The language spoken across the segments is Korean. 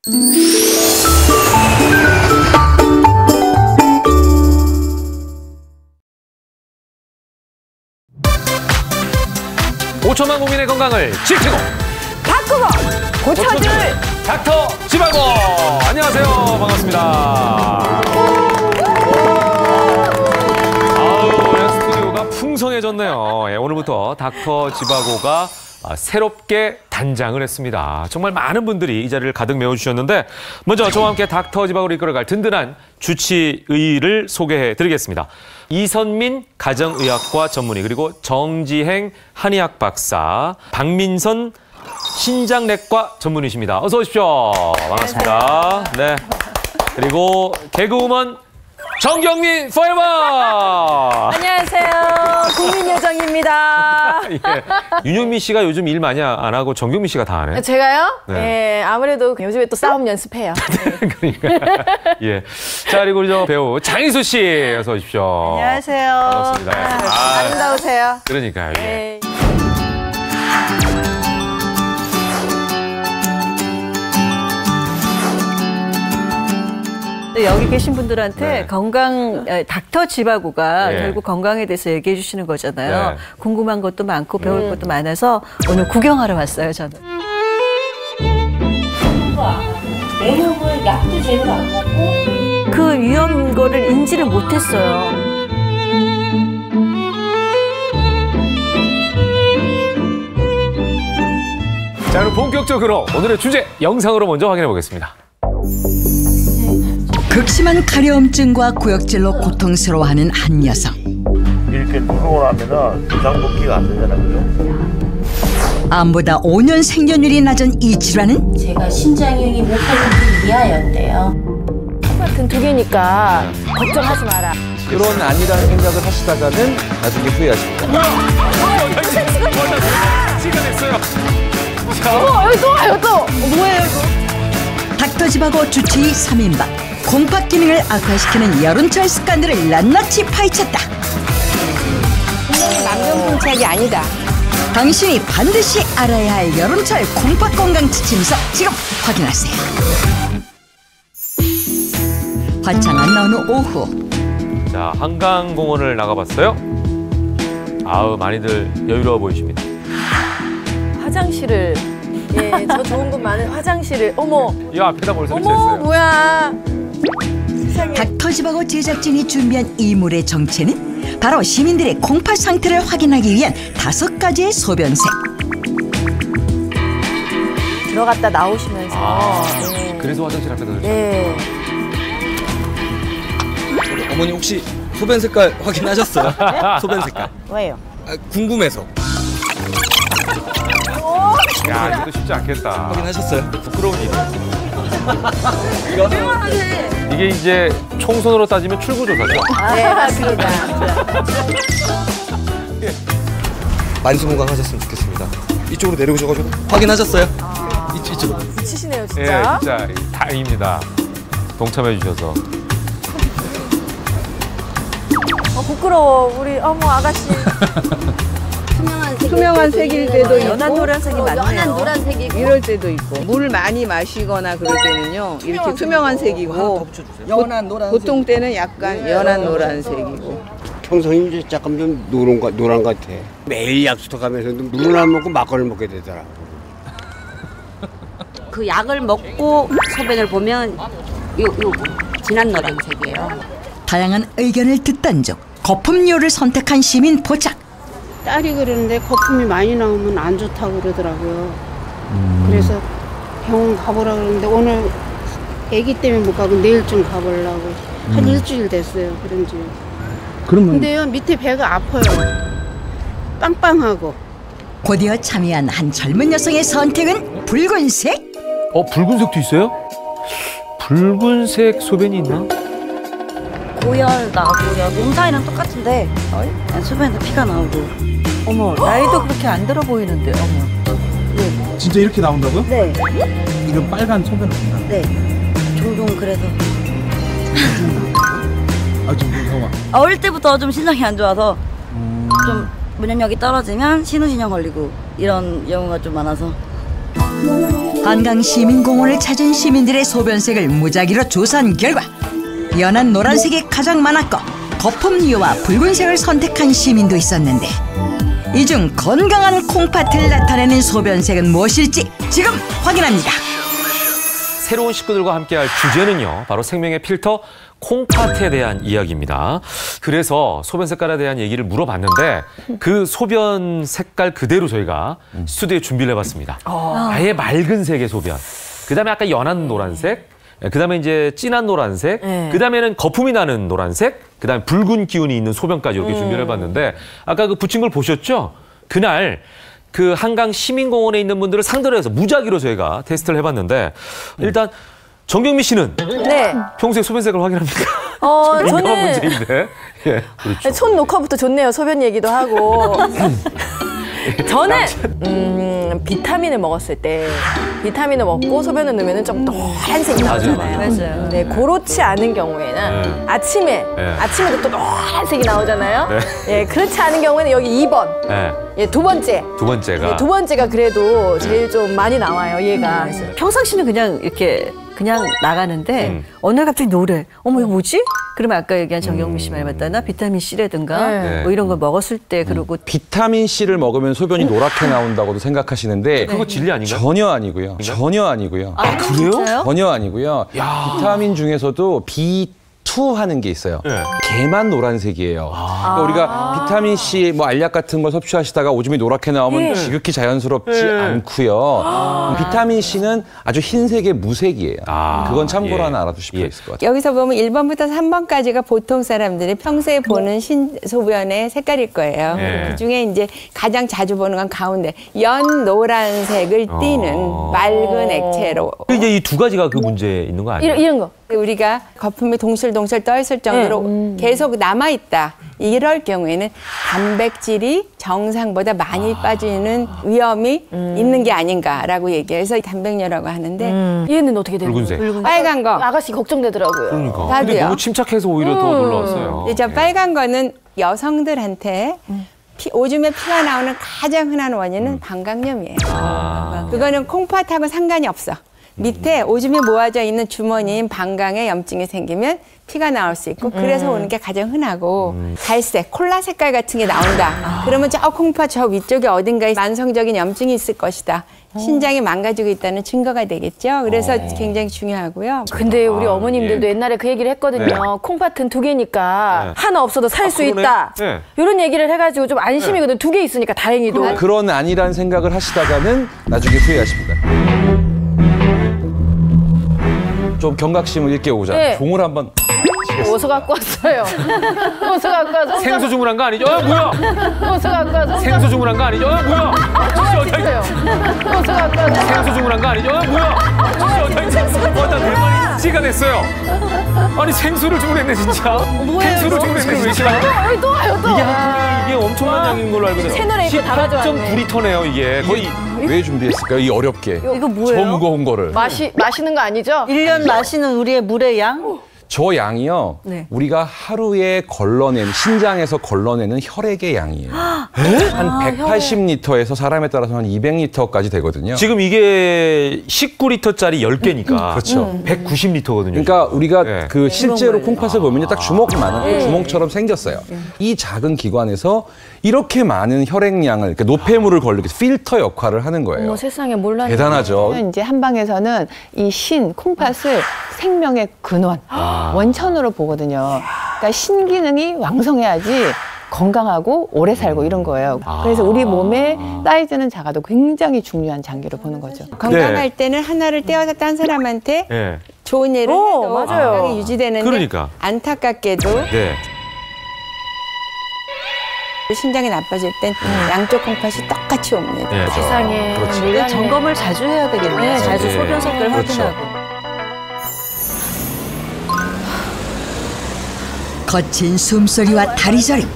(5천만) 국민의 건강을 지키고 바꾸고 고쳐줄 닥터 지바고. 안녕하세요. 반갑습니다. 아우, 스튜디오가 풍성해졌네요. 예, 오늘부터 닥터 지바고가 새롭게 단장을 했습니다. 정말 많은 분들이 이 자리를 가득 메워주셨는데, 먼저 저와 함께 닥터 지바고를 이끌어갈 든든한 주치의를 소개해드리겠습니다. 이선민 가정의학과 전문의, 그리고 정지행 한의학 박사, 박민선 신장내과 전문의십니다. 어서 오십시오. 반갑습니다. 네. 그리고 개그우먼 정경민 포에버. 안녕하세요. 국민요정입니다. 예. 윤영민 씨가 요즘 일 많이 안 하고 정경민 씨가 다 하네. 제가요? 네. 예, 아무래도 요즘에 또 싸움 연습해요. 그러니까. 예. 자, 그리고 저 배우 장희수 씨 어서 오십시오. 안녕하세요. 반갑습니다. 아름다우세요. 그러니까요. 예. 네. 여기 계신 분들한테 네. 건강 닥터 지바고가 네. 결국 건강에 대해서 얘기해 주시는 거잖아요. 네. 궁금한 것도 많고 배울 것도 많아서 오늘 구경하러 왔어요, 저는. 내용을 약도 제대로 안 먹고 그 위험 거를 인지를 못했어요. 자, 그럼 본격적으로 오늘의 주제 영상으로 먼저 확인해 보겠습니다. 극심한 가려움증과 구역질로 고통스러워하는 한 여성. 이렇게 누르고 나면은 부상복귀가 안 되잖아, 그죠? 암보다 5년 생존율이 낮은 이 질환은 제가 신장형이 못 걸리기 이하였대요. 똑같은 두 개니까 걱정하지 마라. 그런 아니라는 생각을 하시다가는 나중에 후회하십니다. 시간 됐어요. 여기 또 와요, 또. 뭐예요, 이거? 닥터 지바고 주치의 3인방. 콩팥 기능을 악화시키는 여름철 습관들을 낱낱이 파헤쳤다. 남녀공착이 아니다. 당신이 반드시 알아야 할 여름철 콩팥 건강 지침서 지금 확인하세요. 화창한 어느 오후. 자, 한강공원을 나가봤어요. 아우, 많이들 여유로워 보이십니다. 화장실을. 예, 저 좋은 것 많은 화장실을. 어머. 이 앞에다 뭘 어머, 설치했어요? 뭐야. 세상에. 닥터 지바고 제작진이 준비한 이물의 정체는 바로 시민들의 콩팥 상태를 확인하기 위한 5가지의 소변색. 들어갔다 나오시면서. 네. 그래서 화장실 앞에다 설치. 네. 어머니 혹시 소변 색깔 확인하셨어요? 소변 색깔. 왜요? 궁금해서. 야, 이것도 쉽지 않겠다. 확인하셨어요? 부끄러운 일이야. 이게 이제 총선으로 따지면 출구조사죠. 네, 맞습니다. 만수무강하셨으면 좋겠습니다. 이쪽으로 내려오셔가지고 확인하셨어요? 이쪽으로. 치시네요, 예, 진짜. 진짜 다행입니다. 동참해 주셔서. 부끄러워, 우리 어머 아가씨. 투명한 색일 때도 있고 연한 노란색이 많네요. 연한 노란색이고 이럴 때도 있고 물 많이 마시거나 그럴 때는요 이렇게 투명한 색이고 연한 노란색. 보통 때는 약간 연한 노란색이고 평소에 이제 약간 좀 노란 것 같아. 매일 약수터 가면서도 물을 안 먹고 막걸리를 먹게 되더라. 그 약을 먹고 소변을 보면 요 진한 노란색이에요. 다양한 의견을 듣던 중 거품료를 선택한 시민 포착. 딸이 그러는데 거품이 많이 나오면 안 좋다고 그러더라고요. 그래서 병원 가보라 그러는데 오늘 아기 때문에 못 가고 내일 좀 가보려고. 한 일주일 됐어요, 그런지. 근데요, 밑에 배가 아파요. 빵빵하고. 곧이어 참여한 한 젊은 여성의 선택은 붉은색. 붉은색도 있어요? 붉은색 소변이 있나? 고열 나고요. 몸사이랑 똑같은데 소변에서 피가 나오고. 어머, 나이도 그렇게 안 들어 보이는데, 어머. 네. 진짜 이렇게 나온다고요? 네. 이런 빨간 소변을 본다. 네. 종종 그래서. 좀 무서워. 어릴 때부터 좀 신장이 안 좋아서 좀 면역력이 떨어지면 신우신형 걸리고 이런 경우가 좀 많아서. 한강시민공원을 찾은 시민들의 소변색을 무작위로 조사한 결과 연한 노란색이 가장 많았고 거품류와 붉은색을 선택한 시민도 있었는데 이 중 건강한 콩팥을 나타내는 소변색은 무엇일지 지금 확인합니다. 새로운 식구들과 함께할 주제는요, 바로 생명의 필터 콩팥에 대한 이야기입니다. 그래서 소변 색깔에 대한 얘기를 물어봤는데 그 소변 색깔 그대로 저희가 스튜디오에 준비를 해봤습니다. 아예 맑은 색의 소변, 그다음에 아까 연한 노란색, 그다음에 이제 진한 노란색, 그다음에는 거품이 나는 노란색, 그다음에 붉은 기운이 있는 소변까지 이렇게 준비를 해봤는데 아까 그 붙인 걸 보셨죠? 그날 그 한강 시민공원에 있는 분들을 상대로 해서 무작위로 저희가 테스트를 해봤는데 일단 정경미 씨는 네. 평소에 소변색을 확인합니까? 저는 문제인데. 예, 그렇죠. 첫 녹화부터 좋네요. 소변 얘기도 하고. 저는 비타민을 먹었을 때 비타민을 먹고 소변을 넣으면 좀 노란색이 나오잖아요. 맞아요. 네, 그렇지 않은 경우에는 아침에도 또 노란색이 나오잖아요. 예, 그렇지 않은 경우에는 여기 2번. 예, 두 번째가. 예, 두 번째가 그래도 제일 좀 많이 나와요, 얘가. 평상시는 그냥 이렇게 그냥 나가는데 어느 날 갑자기 노래. 어머 이거 뭐지? 그러면 아까 얘기한 정경미 씨 말 맞다나 비타민 C라든가 뭐 이런 걸 먹었을 때 그리고 비타민 C를 먹으면 소변이 노랗게 나온다고도 생각하시는데 그거 진리 아닌가요? 전혀 아니고요. 전혀 아니고요. 아, 그래요? 전혀 아니고요. 비타민 중에서도 B2 하는 게 있어요. 걔만 노란색이에요. 그러니까 우리가 비타민 C, 뭐 알약 같은 걸 섭취하시다가 오줌이 노랗게 나오면 지극히 자연스럽지 않고요. 비타민 C는 아주 흰색의 무색이에요. 그건 참고로 하나 알아두실 필요 있을 것 같아요. 여기서 보면 1번부터 3번까지가 보통 사람들이 평소에 보는 신소변의 색깔일 거예요. 그중에 이제 가장 자주 보는 건 가운데 연 노란색을 띠는 맑은 액체로. 이제 이 두 가지가 그 문제 있는 거 아니에요? 이런 거. 우리가 거품이 동실동실 떠 있을 정도로 계속 남아있다. 이럴 경우에는 단백질이 정상보다 많이 빠지는 위험이 있는 게 아닌가라고 얘기해서 단백뇨라고 하는데 얘는 어떻게 되는 붉은색. 거예요? 빨간 거. 아가씨 걱정되더라고요. 그러니까. 나도요. 근데 너무 침착해서 오히려 더 놀라웠어요. 저 빨간 거는 여성들한테 오줌에 피가 나오는 가장 흔한 원인은 방광염이에요. 그거는 콩팥하고 상관이 없어. 밑에 오줌이 모아져 있는 주머니인 방광에 염증이 생기면 피가 나올 수 있고 그래서 오는 게 가장 흔하고 갈색, 콜라 색깔 같은 게 나온다. 그러면 저 콩팥 저 위쪽에 어딘가에 만성적인 염증이 있을 것이다. 신장이 망가지고 있다는 증거가 되겠죠. 그래서 굉장히 중요하고요. 근데 우리 어머님들도 옛날에 그 얘기를 했거든요. 콩팥은 2개니까 하나 없어도 살 수 있다. 이런 얘기를 해가지고 좀 안심이거든요. 2개 있으니까 다행히도. 그런 아니란 생각을 하시다가는 나중에 후회하십니다. 좀 경각심을 일깨우자. 종을 한번 어디서 갖고 왔어요? 어디서 갖고 와서? 생수 주문한 거 아니죠? 뭐야? 어디서 갖고 와서? 생수 주문한 거 아니죠? 뭐야? 진짜요? 어디서 갖고 와서? 생수 주문한 거 아니죠? 뭐야? 나 대만이 C가 됐어요. 아니 생수를 주문했네 진짜. 생수를 주문했네 진짜. 또 와요 또. 이게 엄청난 양인 걸로 알고 있어요. 채널에 있고 다 가져왔네. 18.9리터네요 이게. 거의 왜 준비했을까요? 이 어렵게. 이거 뭐예요? 저 무거운 거를. 마시는 거 아니죠? 1년 마시는 우리의 물의 양? 저 양이요. 우리가 하루에 걸러내는 신장에서 걸러내는 혈액의 양이에요. 한 180리터에서 사람에 따라서 한 200리터까지 되거든요. 지금 이게 19리터짜리 10개니까 그렇죠. 190리터거든요. 그러니까 우리가 그 실제로 콩팥을 보면 딱 주먹만한 주먹처럼 생겼어요. 이 작은 기관에서 이렇게 많은 혈액량을 그러니까 노폐물을 걸리게 필터 역할을 하는 거예요. 어머 세상에 몰랐네. 대단하죠. 이제 한방에서는 이 콩팥을 생명의 근원, 원천으로 보거든요. 그러니까 신기능이 왕성해야지 건강하고 오래 살고 이런 거예요. 그래서 우리 몸의 사이즈는 작아도 굉장히 중요한 장기로 보는 거죠. 건강할 때는 하나를 떼어서 딴 사람한테 좋은 일을 해도 건강이 유지되는데 그러니까. 안타깝게도 신장이 나빠질 땐 양쪽 콩팥이 똑같이 옵니다. 세상에. 그러니까 점검을 자주 해야 되겠네요. 자주 소변 색깔 확인하고. 거친 숨소리와 다리저림,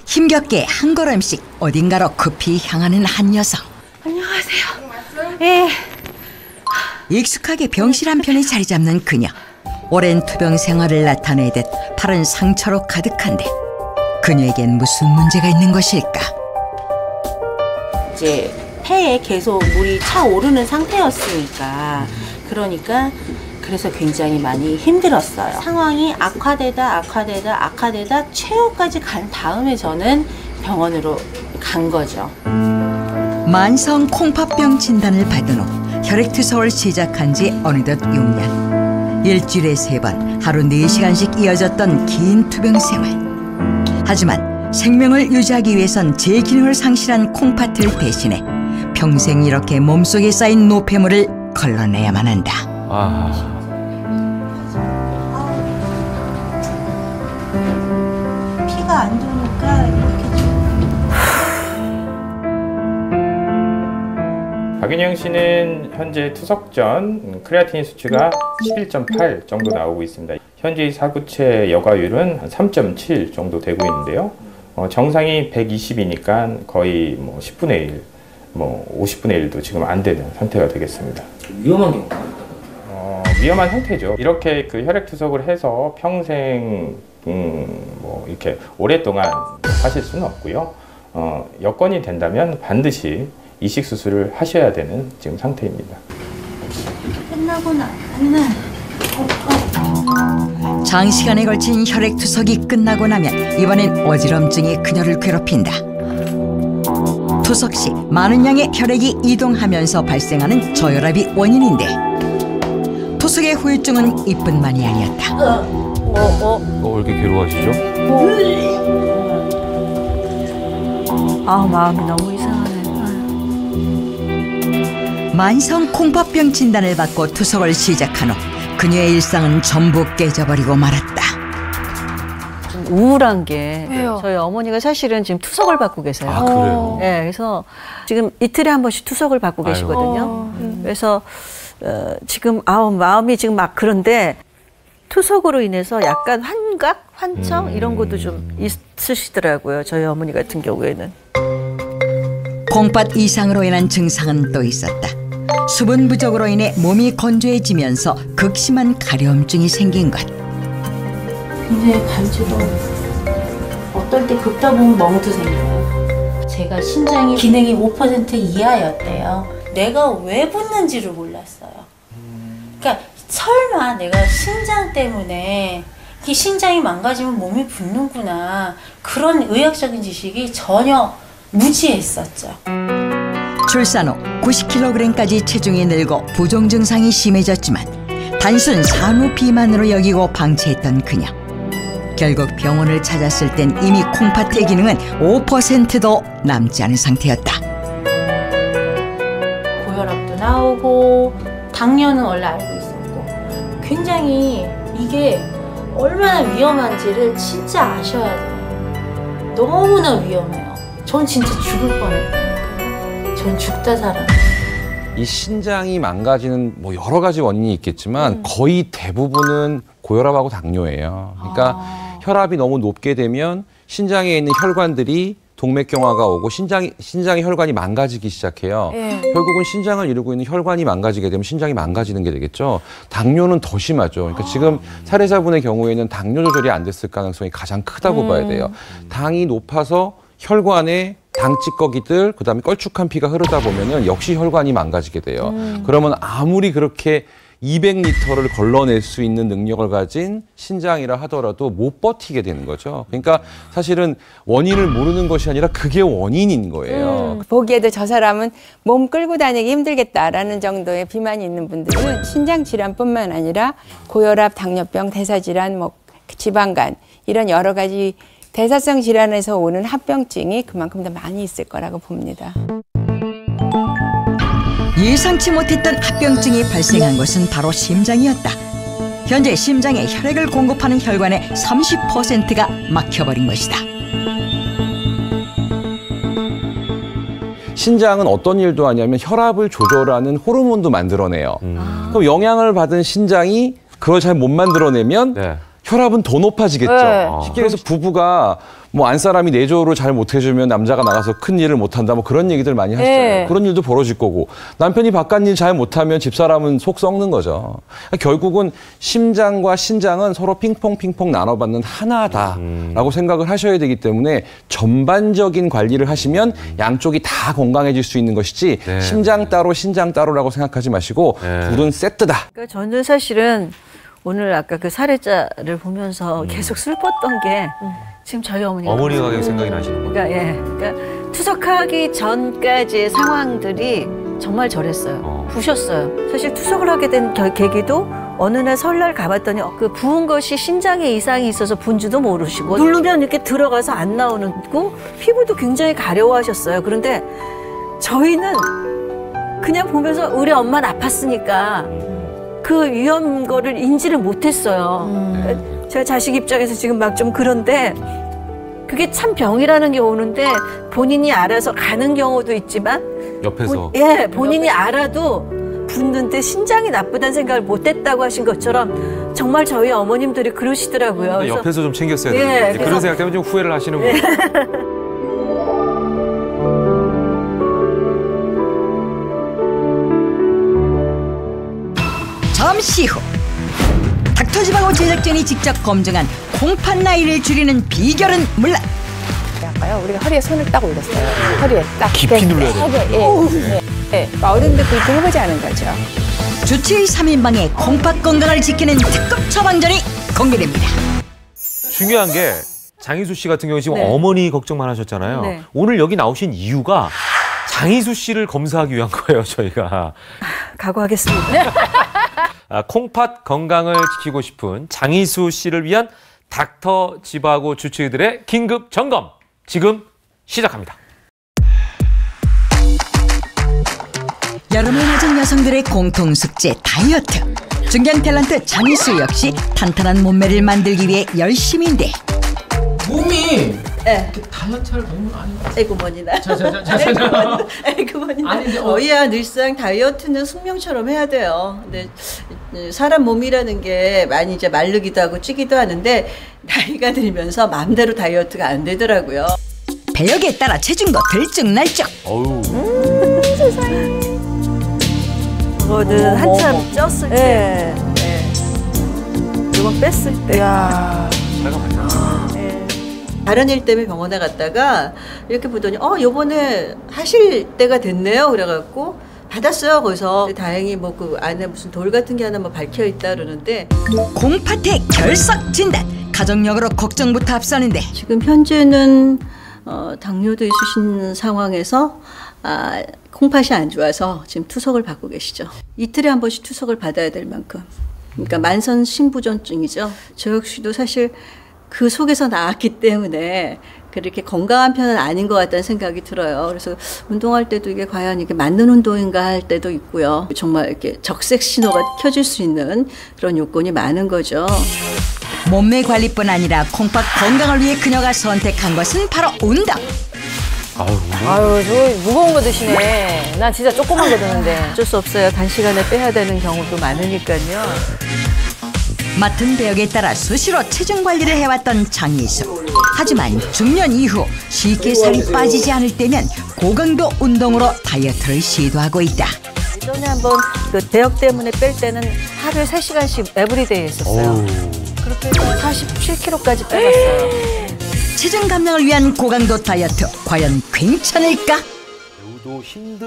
힘겹게 한 걸음씩 어딘가로 급히 향하는 한 여성. 안녕하세요. 예. 익숙하게 병실 한편에 자리 잡는 그녀. 오랜 투병 생활을 나타내듯 팔은 상처로 가득한데 그녀에겐 무슨 문제가 있는 것일까? 이제 폐에 계속 물이 차오르는 상태였으니까 그래서 굉장히 많이 힘들었어요. 상황이 악화되다 최후까지 간 다음에 저는 병원으로 간 거죠. 만성 콩팥병 진단을 받은 후 혈액투석을 시작한 지 어느덧 6년. 일주일에 3번, 하루 4시간씩 이어졌던 긴 투병 생활. 하지만 생명을 유지하기 위해선 제 기능을 상실한 콩팥을 대신해 평생 이렇게 몸속에 쌓인 노폐물을 걸러내야만 한다. 피가 안 좋으니까 이렇게 박윤영 씨는 현재 투석 전 크레아틴인 수치가 11.8 정도 나오고 있습니다. 현재 사구체 여과율은 한 3.7 정도 되고 있는데요. 정상이 120이니까 거의 10분의 1, 50분의 1도 지금 안 되는 상태가 되겠습니다. 위험한 경우가 위험한 상태죠. 이렇게 그 혈액투석을 해서 평생 이렇게 오랫동안 하실 수는 없고요. 여건이 된다면 반드시 이식 수술을 하셔야 되는 지금 상태입니다. 끝나고 나면은 장시간에 걸친 혈액투석이 끝나고 나면 이번엔 어지럼증이 그녀를 괴롭힌다. 투석 시 많은 양의 혈액이 이동하면서 발생하는 저혈압이 원인인데 투석의 후유증은 이뿐만이 아니었다. 왜 이렇게 괴로워하시죠? 마음이 너무 이상하네. 만성 콩팥병 진단을 받고 투석을 시작한 후 그녀의 일상은 전부 깨져버리고 말았다. 좀 우울한 게 왜요? 저희 어머니가 사실은 지금 투석을 받고 계세요. 그래요? 네, 그래서 지금 이틀에 한 번씩 투석을 받고 계시거든요. 그래서 지금 마음이 지금 막 그런데 투석으로 인해서 약간 환각, 환청 이런 것도 좀 있으시더라고요. 저희 어머니 같은 경우에는. 콩팥 이상으로 인한 증상은 또 있었다. 수분 부족으로 인해 몸이 건조해지면서 극심한 가려움증이 생긴 것. 굉장히 간지도 어떨 때 긁다 보면 멍도 생겨요. 제가 심장이 기능이 5% 이하였대요. 내가 왜 붓는지를 몰랐어요. 그러니까 설마 내가 신장 때문에 이 신장이 망가지면 몸이 붓는구나. 그런 의학적인 지식이 전혀 무지했었죠. 출산 후 90kg까지 체중이 늘고 부종 증상이 심해졌지만 단순 산후 비만으로 여기고 방치했던 그녀. 결국 병원을 찾았을 땐 이미 콩팥의 기능은 5%도 남지 않은 상태였다. 고혈압도 나오고 당뇨는 원래 알고 있었고 굉장히 이게 얼마나 위험한지를 진짜 아셔야 돼요. 너무나 위험해요. 전 진짜 죽을 뻔했다니까요. 전 죽다 살아. 이 신장이 망가지는 여러 가지 원인이 있겠지만 거의 대부분은 고혈압하고 당뇨예요. 그러니까 혈압이 너무 높게 되면 신장에 있는 혈관들이 동맥경화가 오고 신장의 혈관이 망가지기 시작해요. 결국은 신장을 이루고 있는 혈관이 망가지게 되면 신장이 망가지는 게 되겠죠. 당뇨는 더 심하죠. 그러니까 지금 사례자분의 경우에는 당뇨 조절이 안 됐을 가능성이 가장 크다고 봐야 돼요. 당이 높아서 혈관에 당찌꺼기들, 그다음에 걸쭉한 피가 흐르다 보면은 역시 혈관이 망가지게 돼요. 그러면 아무리 그렇게 200리터를 걸러낼 수 있는 능력을 가진 신장이라 하더라도 못 버티게 되는 거죠. 그러니까 사실은 원인을 모르는 것이 아니라 그게 원인인 거예요. 보기에도 저 사람은 몸 끌고 다니기 힘들겠다라는 정도의 비만이 있는 분들은 신장 질환뿐만 아니라 고혈압, 당뇨병, 대사질환, 지방간 이런 여러 가지 대사성 질환에서 오는 합병증이 그만큼 더 많이 있을 거라고 봅니다. 예상치 못했던 합병증이 발생한 것은 바로 심장이었다. 현재 심장에 혈액을 공급하는 혈관의 30%가 막혀버린 것이다. 신장은 어떤 일도 하냐면 혈압을 조절하는 호르몬도 만들어내요. 그럼 영향을 받은 신장이 그걸 잘 못 만들어내면 혈압은 더 높아지겠죠. 네. 쉽게 해서 부부가 뭐 안사람이 내조를 잘 못해주면 남자가 나가서 큰 일을 못한다 뭐 그런 얘기들 많이 하시잖아요. 네. 그런 일도 벌어질 거고 남편이 바깥 일 잘 못하면 집사람은 속 썩는 거죠. 결국은 심장과 신장은 서로 핑퐁 나눠받는 하나다라고 생각을 하셔야 되기 때문에 전반적인 관리를 하시면 양쪽이 다 건강해질 수 있는 것이지 네. 심장 따로 신장 따로라고 생각하지 마시고 둘은 세트다. 그러니까 저는 사실은 오늘 아까 그 사례자를 보면서 계속 슬펐던 게 지금 저희 어머니가 계속 생각이 나시는 거예요. 그러니까 투석하기 전까지의 상황들이 정말 저랬어요. 부셨어요. 사실 투석을 하게 된 계기도 어느 날 설날 가봤더니 그 부은 것이 신장에 이상이 있어서 분지도 모르시고 누르면 이렇게 들어가서 안 나오고 피부도 굉장히 가려워하셨어요. 그런데 저희는 그냥 보면서 우리 엄마는 아팠으니까 그 위험 거를 인지를 못했어요. 그러니까 제가 자식 입장에서 지금 막 좀 그런데 그게 참 병이라는 게 오는데 본인이 알아서 가는 경우도 있지만 옆에서 본인이 알아도 붓는데 신장이 나쁘다는 생각을 못했다고 하신 것처럼 정말 저희 어머님들이 그러시더라고요. 그래서 옆에서 좀 챙겼어야 되는데 그런 생각 때문에 좀 후회를 하시는 거예요. 잠시 후 닥터지방호 제작진이 직접 검증한 콩팥 나이를 줄이는 비결은 물론 우리가 허리에 손을 딱 올렸어요. 허리에 딱 깊이 눌러야 돼요. 어른들 그렇게 해보지 않은 거죠. 주치의 3인방의 콩팥 건강을 지키는 특급 처방전이 공개됩니다. 중요한 게 장희수 씨 같은 경우 지금 네. 어머니 걱정만 하셨잖아요. 네. 오늘 여기 나오신 이유가 장희수 씨를 검사하기 위한 거예요, 저희가. 각오하겠습니다. 콩팥 건강을 지키고 싶은 장희수 씨를 위한 닥터 지바고 주치의들의 긴급 점검 지금 시작합니다. 여름을 맞은 여성들의 공통 숙제 다이어트. 중견 탤런트 장희수 역시 탄탄한 몸매를 만들기 위해 열심인데 몸이 네. 다이어트할 몸은 아니고. 아이고 머니나. 아이고 머니나. 아니, 저희야 늘상 다이어트는 숙명처럼 해야 돼요. 근데 사람 몸이라는 게 많이 이제 마르기도 하고 찌기도 하는데 나이가 들면서 마음대로 다이어트가 안 되더라고요. 배역에 따라 체중도 들쭉날쭉. 어우. 세상에. 그거는 한참 쪘을 때. 이건 뺐을 때. 내가 맞아. 다른 일 때문에 병원에 갔다가 이렇게 보더니 요번에 하실 때가 됐네요. 그래갖고 받았어요. 거기서 다행히 뭐 그 안에 무슨 돌 같은 게 하나 뭐 박혀 있다 그러는데 콩팥의 결석 진단. 가족력으로 걱정부터 앞서는데 지금 현재는 당뇨도 있으신 상황에서 콩팥이 안 좋아서 지금 투석을 받고 계시죠. 이틀에 한 번씩 투석을 받아야 될 만큼. 그러니까 만성 신부전증이죠. 저 역시도 사실 그 속에서 나왔기 때문에 그렇게 건강한 편은 아닌 것 같다는 생각이 들어요. 그래서 운동할 때도 이게 과연 이게 맞는 운동인가 할 때도 있고요. 정말 이렇게 적색 신호가 켜질 수 있는 그런 요건이 많은 거죠. 몸매 관리뿐 아니라 콩팥 건강을 위해 그녀가 선택한 것은 바로 운동. 아유, 저 무거운 거 드시네. 난 진짜 조그만 거 드는데. 어쩔 수 없어요. 단시간에 빼야 되는 경우도 많으니까요. 맡은 배역에 따라 수시로 체중 관리를 해왔던 장희수. 하지만 중년 이후 쉽게 살이 빠지지 않을 때면 고강도 운동으로 다이어트를 시도하고 있다. 예전에 한번 그 배역 때문에 뺄 때는 하루에 3시간씩 에브리데이 했었어요. 그렇게 해서 47kg까지 빼봤어요. 체중 감량을 위한 고강도 다이어트 과연 괜찮을까? 배우도 힘든.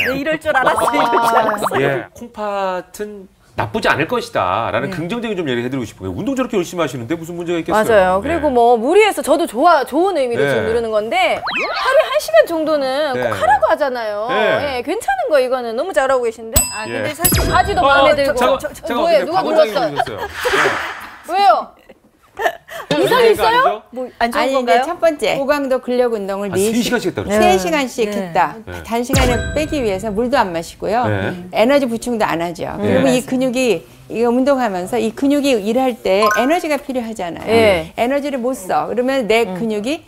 네, 이럴 줄 알았어. 이럴 줄 알았어. 예, 콩팥은 나쁘지 않을 것이다 라는 긍정적인 좀 얘기를 해드리고 싶어요. 운동 저렇게 열심히 하시는데 무슨 문제가 있겠어요. 맞아요. 그리고 뭐 무리해서 저도 좋은 의미로 네. 지금 누르는 건데 하루에 1시간 정도는 네. 꼭 하라고 하잖아요. 네. 예, 괜찮은 거 이거는 너무 잘하고 계신데. 근데 예. 사실 바지도 마음에 들고. 제가 뭐예요? 누가 눌렀어요? 네. 왜요? 이상 있어요? 뭐 안 좋은 아니 건가요? 이제 첫 번째 고강도 근력 운동을 3시간씩 했다 그랬어요. 3시간씩 했다. 네. 단시간에 빼기 위해서 물도 안 마시고요. 네. 에너지 보충도 안 하죠. 네. 그리고 이 근육이 이거 운동하면서 이 근육이 일할 때 에너지가 필요하잖아요. 네. 에너지를 못 써. 그러면 내 근육이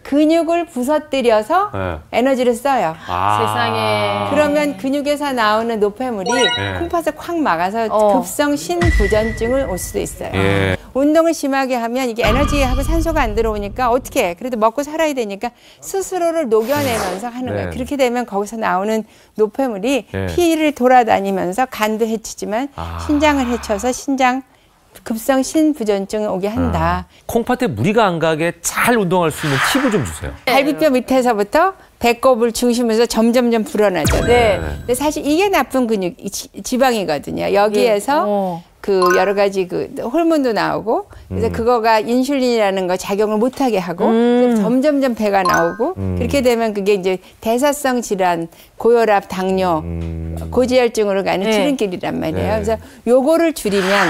근육을 부서뜨려서 에너지를 써요. 세상에. 그러면 근육에서 나오는 노폐물이 콩팥을 콱 막아서 급성 신부전증을 올 수도 있어요. 운동을 심하게 하면 이게 에너지하고 산소가 안 들어오니까 어떻게 해? 그래도 먹고 살아야 되니까 스스로를 녹여내면서 하는 거예요. 그렇게 되면 거기서 나오는 노폐물이 피를 돌아다니면서 간도 해치지만 신장을 해쳐서 신장 급성 신부전증을 오게 한다. 콩팥에 무리가 안 가게 잘 운동할 수 있는 팁을 좀 주세요. 갈비뼈 밑에서부터 배꼽을 중심으로 점점점 불어나잖아요. 근데 사실 이게 나쁜 근육, 지방이거든요. 여기에서 그 여러 가지 그 호르몬도 나오고 그래서 그거가 인슐린이라는 거 작용을 못하게 하고 그래서 점점점 배가 나오고 그렇게 되면 그게 이제 대사성 질환, 고혈압, 당뇨, 고지혈증으로 가는 지름길이란 말이에요. 그래서 요거를 줄이면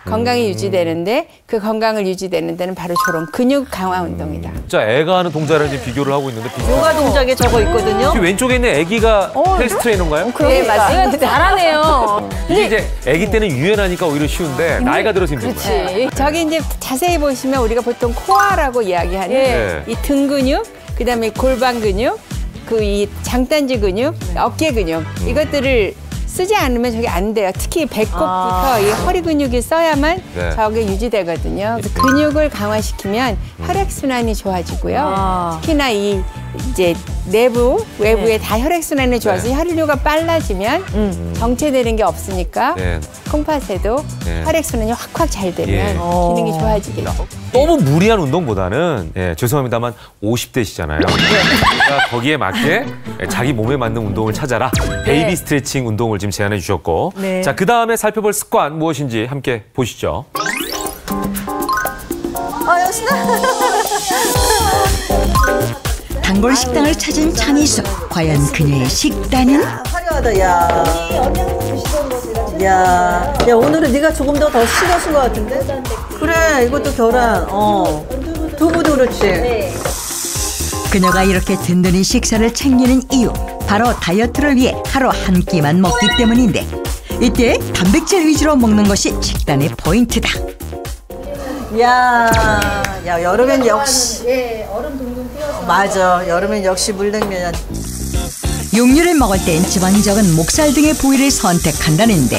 건강이 유지되는데 그 건강을 유지되는 데는 바로 저런 근육 강화 운동이다. 진짜 애가 하는 동작을 지금 비교를 하고 있는데 요가 동작에 저거 있거든요. 지금 왼쪽에 있는 애기가 헬스 트레이너인가요? 네, 맞아요. 잘하네요. 이게 이제 애기 때는 유연하니까 오히려 쉬운데 나이가 들어서 힘든 거예요. 그렇지. 저기 이제 자세히 보시면 우리가 보통 코어라고 이야기하는 이 등 근육, 그다음에 골반 근육, 그 이 장단지 근육, 어깨 근육 이것들을 쓰지 않으면 저게 안 돼요. 특히 배꼽부터 이 허리 근육이 써야만 저게 유지되거든요. 그래서 근육을 강화시키면 혈액순환이 좋아지고요. 특히나 이 이제 내부, 외부에 다 혈액순환이 좋아서 혈류가 빨라지면 정체되는 게 없으니까 콩팥에도 혈액순환이 확확 잘 되면 기능이 좋아지겠죠. 너무 무리한 운동보다는 죄송합니다만 50대시잖아요. 그러니까 거기에 맞게 자기 몸에 맞는 운동을 찾아라. 베이비 스트레칭 운동을 지금 제안해 주셨고 자, 그 다음에 살펴볼 습관 무엇인지 함께 보시죠. 여신아. 단골 식당을 찾은 장희수. 과연 그녀의 식단은? 화려하다, 야. 야, 오늘은 네가 조금 더 식어진 것 같은데? 그래, 이것도 계란. 두부도 그렇지. 그녀가 이렇게 든든히 식사를 챙기는 이유. 바로 다이어트를 위해 하루 한 끼만 먹기 때문인데 이때 단백질 위주로 먹는 것이 식단의 포인트다. 야, 여름엔 역시. 얼음 둥둥 띄어서. 맞아, 여름엔 역시 물냉면이야. 육류를 먹을 땐 지방이 적은 목살 등의 부위를 선택한다는데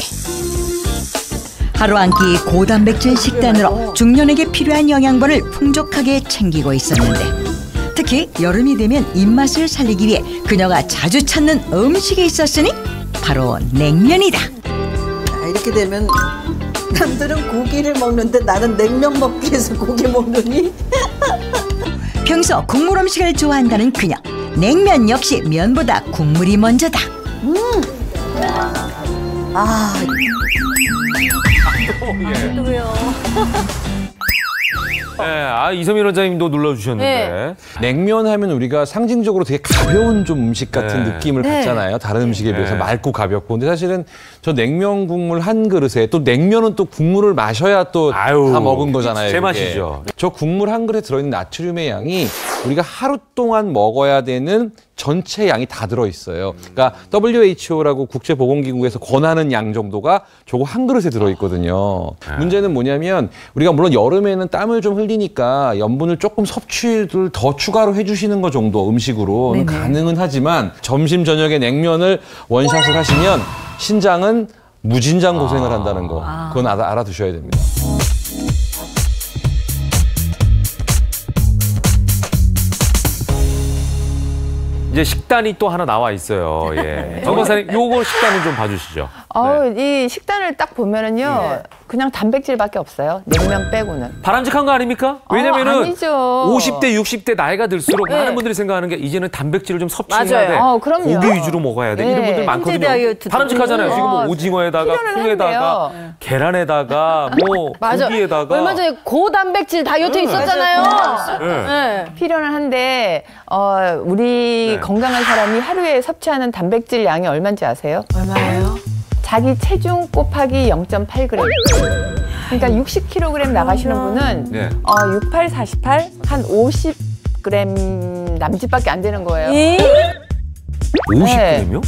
하루 한 끼 고단백질 식단으로 중년에게 필요한 영양분을 풍족하게 챙기고 있었는데 특히 여름이 되면 입맛을 살리기 위해 그녀가 자주 찾는 음식이 있었으니 바로 냉면이다. 이렇게 되면 남들은 고기를 먹는데 나는 냉면 먹기 위해서 고기 먹느니? 평소 국물 음식을 좋아한다는 그녀. 냉면 역시 면보다 국물이 먼저다. 왜요? 이소민 원장님도 눌러주셨는데 냉면 하면 우리가 상징적으로 되게 가벼운 좀 음식 같은 느낌을 받잖아요. 다른 음식에 비해서 맑고 가볍고. 근데 사실은 저 냉면 국물 한 그릇에 또 냉면은 또 국물을 마셔야 또 다 먹은 거잖아요. 제 맛이죠. 저 국물 한 그릇에 들어있는 나트륨의 양이 우리가 하루 동안 먹어야 되는 전체 양이 다 들어있어요. 그러니까 WHO라고 국제보건기구에서 권하는 양 정도가 저거 한 그릇에 들어있거든요. 문제는 뭐냐면 우리가 물론 여름에는 땀을 좀 흘리니까 염분을 조금 섭취를 더 추가로 해주시는 것 정도 음식으로는 가능은 하지만 점심 저녁에 냉면을 원샷을 하시면 신장은 무진장 고생을 한다는 거 그건 알아두셔야 됩니다. 이제 식단이 또 하나 나와 있어요. 정 박사님, 요거 식단을 좀 봐주시죠. 이 식단을 딱 보면은요, 그냥 단백질밖에 없어요. 냉면 빼고는. 바람직한 거 아닙니까? 왜냐면은 아니죠. 50대, 60대 나이가 들수록 많은 분들이 생각하는 게 이제는 단백질을 좀 섭취해야 돼. 그럼요. 고기 위주로 먹어야 돼. 이런 분들 많거든요. 바람직하잖아요. 지금 뭐 오징어에다가 콩에다가 계란에다가 뭐 고기에다가. 얼마 전에 고단백질 다이어트 있었잖아요. 필요는 한데 우리 건강한 사람이 하루에 섭취하는 단백질 양이 얼마인지 아세요? 얼마예요? 자기 체중 곱하기 0.8g. 그러니까 60kg 나가시는 분은 68, 48, 한 50g 남짓밖에 안 되는 거예요. 50g이요?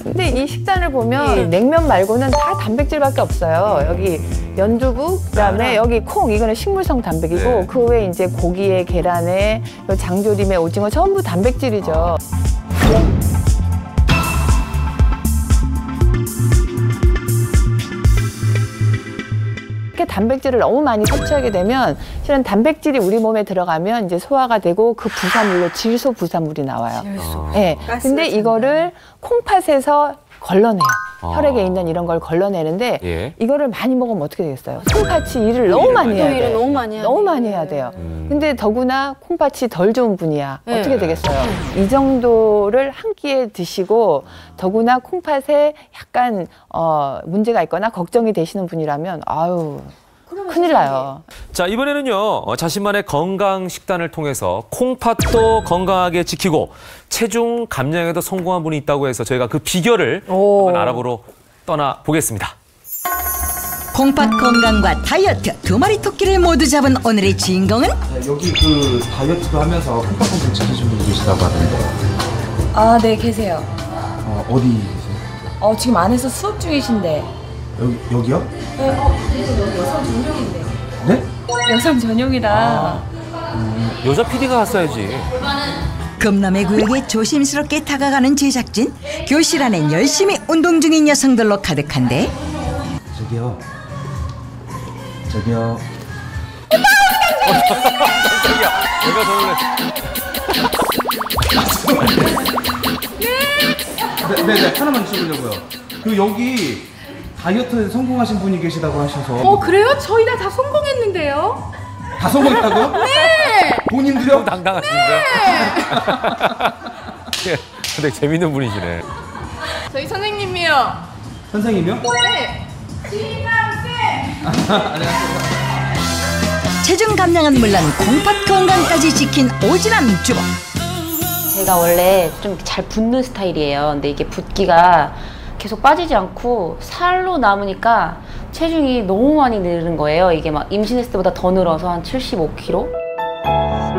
근데 이 식단을 보면 냉면 말고는 다 단백질밖에 없어요. 여기 연두부, 그다음에 여기 콩, 이거는 식물성 단백이고 그 외에 이제 고기에 계란에 장조림에 오징어 전부 단백질이죠. 이렇게 단백질을 너무 많이 섭취하게 되면 실은 단백질이 우리 몸에 들어가면 이제 소화가 되고 그 부산물로 질소 부산물이 나와요. 네. 근데 이거를 콩팥에서 걸러내요. 혈액에 있는 이런 걸 걸러내는데 이거를 많이 먹으면 어떻게 되겠어요? 콩팥이 일을 너무 많이 해야 돼요. 너무 많이 해야 돼요. 근데 더구나 콩팥이 덜 좋은 분이야. 어떻게 되겠어요? 이 정도를 한 끼에 드시고 더구나 콩팥에 약간 문제가 있거나 걱정이 되시는 분이라면 아유 큰일 나요. 자, 이번에는요, 자신만의 건강 식단을 통해서 콩팥도 건강하게 지키고 체중 감량에도 성공한 분이 있다고 해서 저희가 그 비결을 한번 알아보러 떠나보겠습니다. 콩팥 건강과 다이어트 두 마리 토끼를 모두 잡은 오늘의 주인공은? 여기 그 다이어트도 하면서 콩팥 건강 지키신 분이 계시다고 하던데. 아, 네, 계세요. 어디 계세요? 지금 안에서 수업 중이신데. 여기요? 네, 여기 여성 전용인데. 네? 여성 전용이라. 여자 PD가 갔어야지. 금남의 구역에 조심스럽게 다가가는 제작진. 교실 안엔 열심히 운동 중인 여성들로 가득한데. 저기요. 저기요. 깜짝이야. 내가 저를. 네네, 하나만 찍으려고요. 그리고 여기 다이어트에 성공하신 분이 계시다고 하셔서. 그래요? 저희 다 성공했는데요. 다 성공했다고요? 네. 본인들요? 당당하신데. 네. 근데 재밌는 분이시네. 저희 선생님이요. 선생님이요? 네. 체중 감량은 물론 콩팥 건강까지 지킨 오진환 주부. 제가 원래 좀 잘 붓는 스타일이에요. 근데 이게 붓기가 계속 빠지지 않고 살로 남으니까 체중이 너무 많이 늘는 거예요. 이게 막 임신했을 때보다 더 늘어서 한 75kg?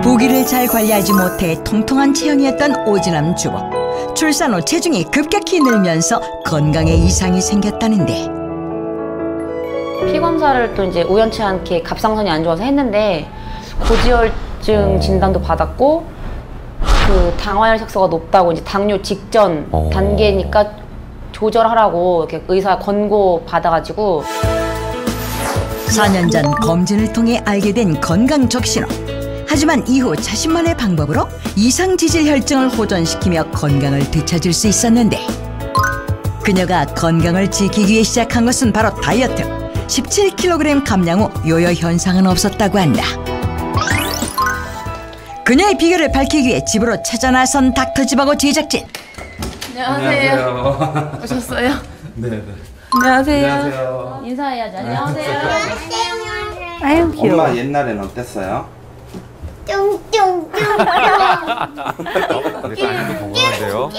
부기를 잘 관리하지 못해 통통한 체형이었던 오진환 주부. 출산 후 체중이 급격히 늘면서 건강에 이상이 생겼다는데. 피 검사를 또 이제 우연치 않게 갑상선이 안 좋아서 했는데 고지혈증 진단도 받았고 그 당화혈색소가 높다고 이제 당뇨 직전 단계니까 조절하라고 이렇게 의사 권고 받아가지고 4년 전 검진을 통해 알게 된 건강 적신호. 하지만 이후 자신만의 방법으로 이상지질 혈증을 호전시키며 건강을 되찾을 수 있었는데 그녀가 건강을 지키기 위해 시작한 것은 바로 다이어트. 17kg 감량 후 요요 현상은 없었다고 한다. 그녀의 비결을 밝히기 위해 집으로 찾아 나선 닥터집하고 제작진. 안녕하세요. 오셨어요? 네네. 안녕하세요. 인사해야지. 안녕하세요. 아유 귀여워. 엄마 옛날엔 어땠어요? 쫑쫑쫑. 건강한데요?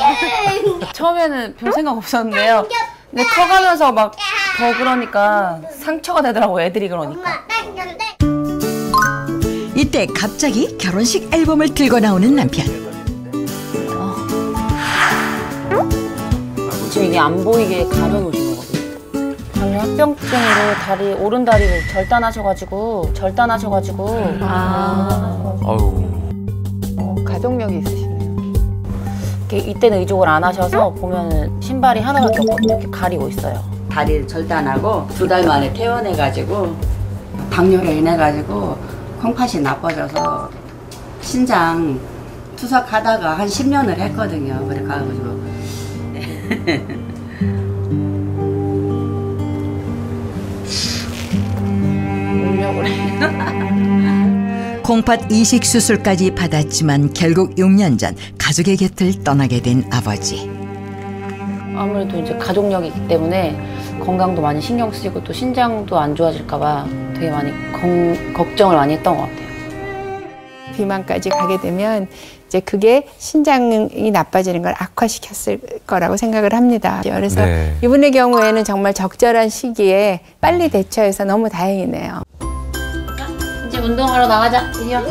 처음에는 별 생각 없었는데요. 근데 커가면서 막 더 그러니까 상처가 되더라고, 애들이 그러니까. 이때 갑자기 결혼식 앨범을 들고 나오는 남편. 지금 이게 안 보이게 가려놓으신 거거든요. 당뇨 합병증으로 다리 오른 다리를 절단하셔가지고 가족력이 있으시네요. 이때는 의족을 안 하셔서 보면 신발이 하나밖에 없거든요. 이렇게 가리고 있어요. 다리를 절단하고 2달 만에 퇴원해가지고 당뇨로 인해가지고 콩팥이 나빠져서 신장 투석하다가 한 10년을 했거든요. 그래 가지고 울려고 그래. 콩팥 이식 수술까지 받았지만 결국 6년 전 가족의 곁을 떠나게 된 아버지. 아무래도 이제 가족력이 있기 때문에 건강도 많이 신경 쓰이고 또 신장도 안 좋아질까 봐 되게 많이 걱정을 많이 했던 것 같아요. 비만까지 가게 되면 이제 그게 신장이 나빠지는 걸 악화시켰을 거라고 생각을 합니다. 그래서 이분의 경우에는 정말 적절한 시기에 빨리 대처해서 너무 다행이네요. 이제 운동하러 나가자. 이리와.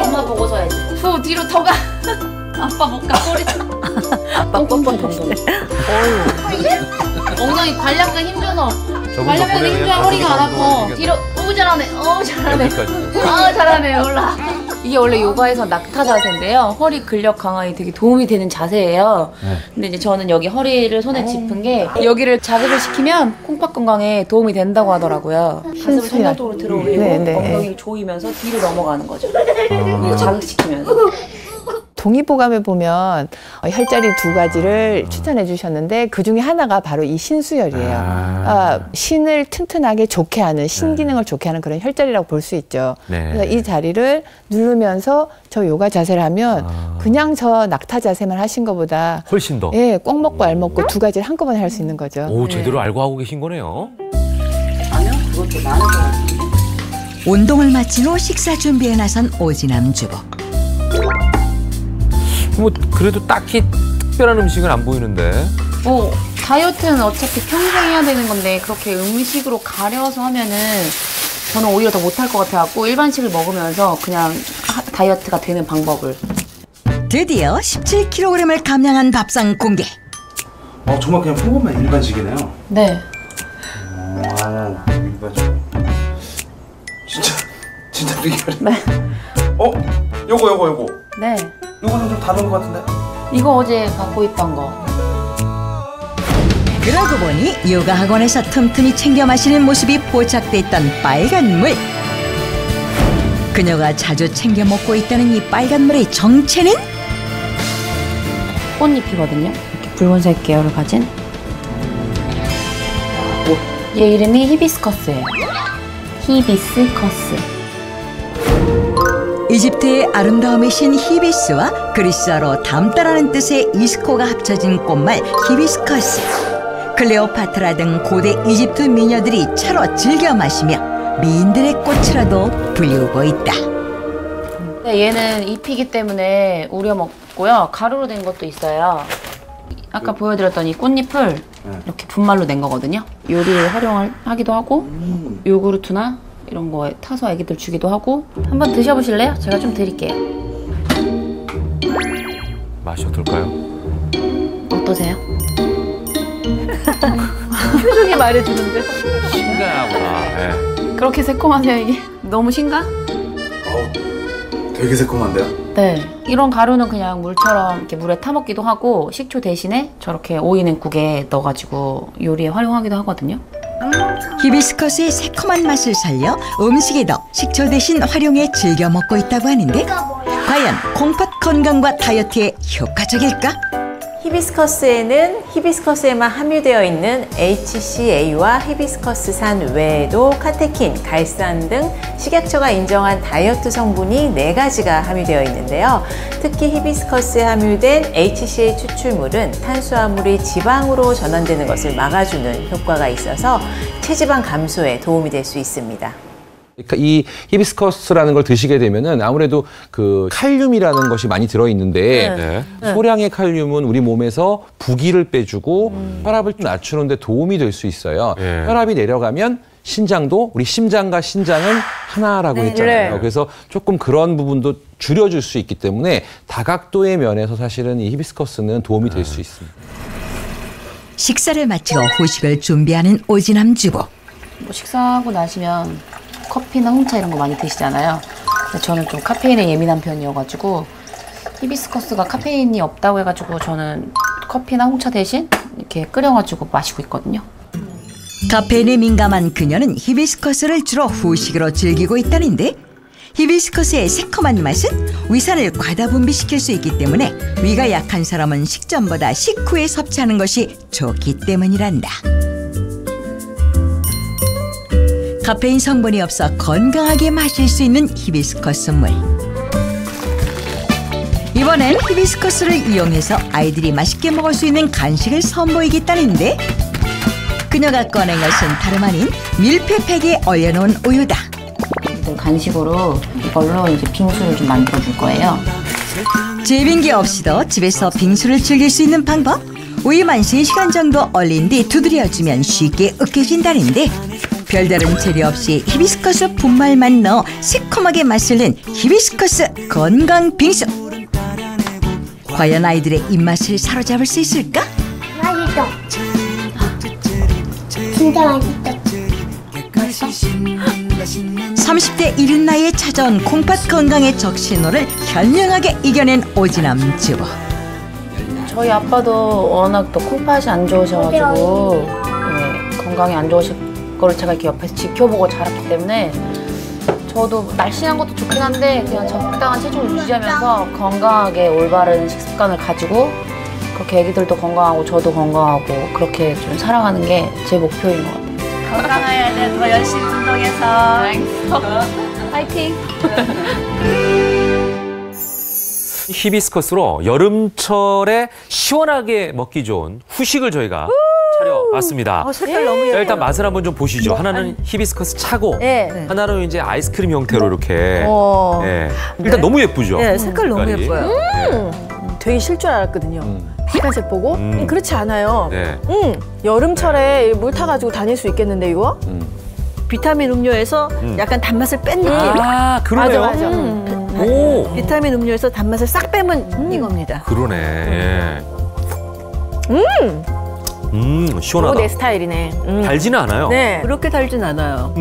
엄마 보고서 해야지. 후 뒤로 더 가. 아빠 못 가. 꼬리. 뻣뻣한데. 엉덩이 관략근 힘줘서 관략근 힘줘야 허리가 안 아파. 뒤로 잘하네. 잘하네. 잘하네. 올라. 이게 원래 요가에서 낙타 자세인데요. 허리 근력 강화에 되게 도움이 되는 자세예요. 근데 이제 저는 여기 허리를 손에 짚은 게 여기를 자극을 시키면 콩팥 건강에 도움이 된다고 하더라고요. 가슴을 전반적으로 들어 올리고 엉덩이를 조이면서 뒤로 넘어가는 거죠. 이거 자극시키면서. 동의보감에 보면 혈자리 2가지를 추천해 주셨는데 그중에 하나가 바로 이 신수혈이에요. 신을 튼튼하게 좋게 하는, 신기능을 좋게 하는 그런 혈자리라고 볼 수 있죠. 그래서 이 자리를 누르면서 저 요가 자세를 하면 그냥 저 낙타 자세만 하신 것보다 훨씬 더. 예, 꼭 먹고 알 먹고 2가지를 한꺼번에 할 수 있는 거죠. 오, 제대로 알고 하고 계신 거네요. 아니요, 그것도 많은 거 같은데. 운동을 마친 후 식사 준비에 나선 오지남 주부. 뭐 그래도 딱히 특별한 음식은 안 보이는데. 다이어트는 어차피 평생 해야 되는 건데 그렇게 음식으로 가려서 하면은 저는 오히려 더 못할 것 같아갖고 일반식을 먹으면서 그냥 다이어트가 되는 방법을. 드디어 17kg을 감량한 밥상 공개. 정말 그냥 평범한 일반식이네요. 네. 일반식. 진짜 비결이. 네. 요거. 네. 요거는 좀 다른 것 같은데? 이거 어제 갖고 있던 거. 그러고 보니 요가 학원에서 틈틈이 챙겨 마시는 모습이 포착됐던 빨간 물. 그녀가 자주 챙겨 먹고 있다는 이 빨간 물의 정체는? 꽃잎이거든요. 이렇게 붉은색 계열을 가진. 얘 이름이 히비스커스예요. 히비스커스. 이집트의 아름다움의 신 히비스와 그리스어로 담다라는 뜻의 이스코가 합쳐진 꽃말 히비스커스. 클레오파트라 등 고대 이집트 미녀들이 차로 즐겨 마시며 미인들의 꽃이라도 불리우고 있다. 네, 얘는 잎이기 때문에 우려 먹고요. 가루로 된 것도 있어요. 아까 보여드렸던 이 꽃잎을 이렇게 분말로 낸 거거든요. 요리에 활용하기도 하고 요구르트나 이런 거에 타서 애기들 주기도 하고. 한번 드셔보실래요? 제가 좀 드릴게요. 맛이 어떨까요? 어떠세요? 표정이 말해주는데. 신기하구나. 그렇게 새콤하세요 이게? 너무 신가? 되게 새콤한데요? 네. 이런 가루는 그냥 물처럼 이렇게 물에 타먹기도 하고 식초 대신에 저렇게 오이 냉국에 넣어가지고 요리에 활용하기도 하거든요. 히비스커스의 새콤한 맛을 살려 음식에도 식초 대신 활용해 즐겨 먹고 있다고 하는데 과연 콩팥 건강과 다이어트에 효과적일까? 히비스커스에는 히비스커스에만 함유되어 있는 HCA와 히비스커스산 외에도 카테킨, 갈산 등 식약처가 인정한 다이어트 성분이 4가지가 함유되어 있는데요. 특히 히비스커스에 함유된 HCA 추출물은 탄수화물이 지방으로 전환되는 것을 막아주는 효과가 있어서 체지방 감소에 도움이 될 수 있습니다. 그러니까 이 히비스커스라는 걸 드시게 되면은 아무래도 그 칼륨이라는 것이 많이 들어있는데 소량의 칼륨은 우리 몸에서 부기를 빼주고 혈압을 좀 낮추는 데 도움이 될 수 있어요. 혈압이 내려가면 신장도 우리 심장과 신장은 하나라고 했잖아요. 그래서 조금 그런 부분도 줄여줄 수 있기 때문에 다각도의 면에서 사실은 이 히비스커스는 도움이 될 수 있습니다. 식사를 마치고 후식을 준비하는 오지남 주부. 뭐 식사하고 나시면 커피나 홍차 이런 거 많이 드시잖아요. 근데 저는 좀 카페인에 예민한 편이어가지고 히비스커스가 카페인이 없다고 해가지고 저는 커피나 홍차 대신 이렇게 끓여가지고 마시고 있거든요. 카페인에 민감한 그녀는 히비스커스를 주로 후식으로 즐기고 있다는데 히비스커스의 새콤한 맛은 위산을 과다 분비시킬 수 있기 때문에 위가 약한 사람은 식전보다 식후에 섭취하는 것이 좋기 때문이란다. 카페인 성분이 없어 건강하게 마실 수 있는 히비스커스 물. 이번엔 히비스커스를 이용해서 아이들이 맛있게 먹을 수 있는 간식을 선보이겠다는데 그녀가 꺼낸 것은 다름 아닌 밀폐팩에 얼려놓은 우유다. 간식으로 이걸로 이제 빙수를 좀 만들어 줄 거예요. 제빙기 없이도 집에서 빙수를 즐길 수 있는 방법. 우유만 3시간 정도 얼린 뒤 두드려주면 쉽게 으깨진다는데 별다른 재료 없이 히비스커스 분말만 넣어 새콤하게 맛을 낸 히비스커스 건강 빙수. 과연 아이들의 입맛을 사로잡을 수 있을까? 맛있어. 진짜 맛있어. 30대 이른 나이에 찾아온 콩팥 건강의 적신호를 현명하게 이겨낸 오지남 주부. 저희 아빠도 워낙 또 콩팥이 안 좋으셔가지고 건강이 안 좋으실 거를 제가 이렇게 옆에서 지켜보고 자랐기 때문에 저도 날씬한 것도 좋긴 한데 그냥 적당한 체중을 유지하면서 건강하게 올바른 식습관을 가지고 그렇게 애기들도 건강하고 저도 건강하고 그렇게 좀 살아가는 게 제 목표인 것 같아요. 건강해야 돼. 더 열심히 운동해서. 파이팅. 히비스커스로 여름철에 시원하게 먹기 좋은 후식을 저희가 차려봤습니다. 색깔 너무 예뻐요. 자, 일단 맛을 한번 좀 보시죠. 하나는 히비스커스 차고, 네. 하나는 이제 아이스크림 형태로 이렇게. 어. 예. 일단 너무 예쁘죠. 네, 색깔 너무 예뻐요. 되게 실 줄 알았거든요. 빨간색 보고 그렇지 않아요. 네. 여름철에 물 타가지고 다닐 수 있겠는데 이거? 비타민 음료에서 약간 단맛을 뺀 느낌. 아, 그러네요. 맞아. 오. 비타민 음료에서 단맛을 싹 빼면 이겁니다. 그러네. 예. 시원하다. 내 스타일이네. 달지는 않아요. 네. 그렇게 달진 않아요.